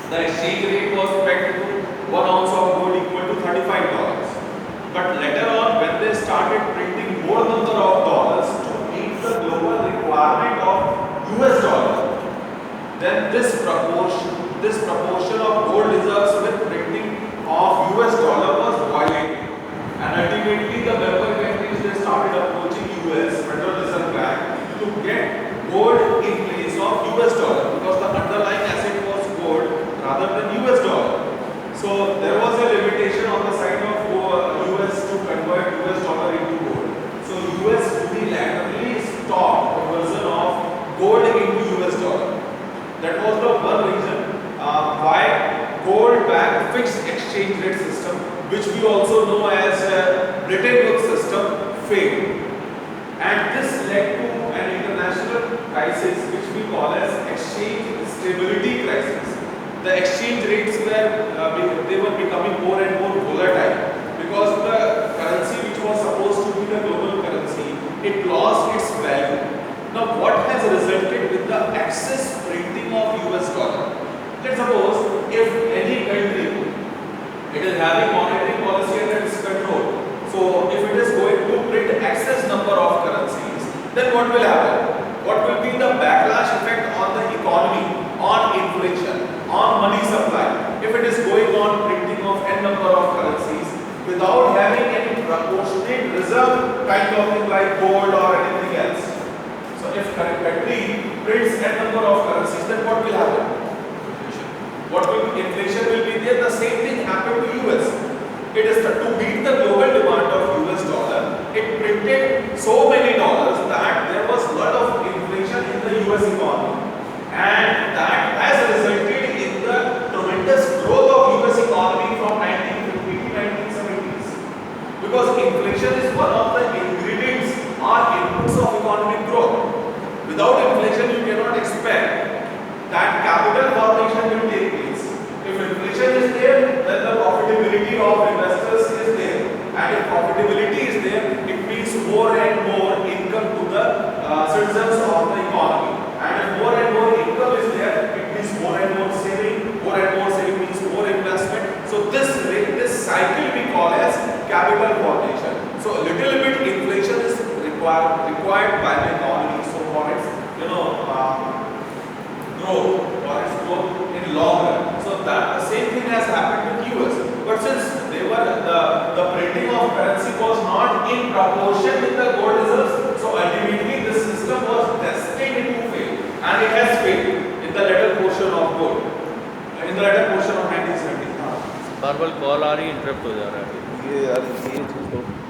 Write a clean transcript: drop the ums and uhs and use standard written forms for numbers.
The exchange rate was pegged to 1 ounce of gold equal to $35. But later on, when they started printing more number of dollars to meet the global requirement of US dollar, then this proportion of gold reserves with printing of US dollar was violated. And ultimately, the member countries they started approaching US Federal Reserve Bank to get gold in place of US dollar because the underlying asset was gold rather than US dollar. So there was a limitation on the side of US to convert US dollar into gold. So US unilaterally stopped conversion of gold into US dollar. That was the one reason why gold-backed fixed exchange rate system, which we also know as Bretton Woods system, failed. And this led to an international crisis which we call as exchange stability crisis. The exchange rates were becoming more and more volatile because the currency which was supposed to be the global currency, it lost its value. Now what has resulted with the excess printing of US dollar? Let's suppose if any country it is having monetary policy under its control. So if it is going to print excess number of currencies, then what will happen? What will be the backlash effect on the economy, on inflation, on money supply? If it is going on printing of n number of currencies without having any proportionate reserve kind of thing like gold or anything else. So if country prints n number of currencies, then what will happen? Inflation will be there. The same thing happened to US. It is to meet the global demand of US dollar. It printed so many dollars that there was a lot of inflation in the US economy, and that has resulted in the tremendous growth of US economy from 1950 to 1970s. Because inflation is one of the ingredients or inputs of economic growth. Without inflation, you cannot expect that capital formation will take place. If inflation is there, then the profitability of investors is there. And if profitability is there, it means more and more income to the citizens of the economy. And if more and more income is there, it means more and more saving. More and more saving means more investment. So this cycle we call as capital formation. So a little bit inflation is required by the economy. So for its growth in long run. So that the same thing has happened with US. But since the printing of currency was not in proportion with the gold reserves, so ultimately this system was destined to fail, and it has failed in the latter portion of gold, in the latter portion of 1970s. बार बार call आ रही है, interrupt हो जा रहा है ये यार, ये चीज़ तो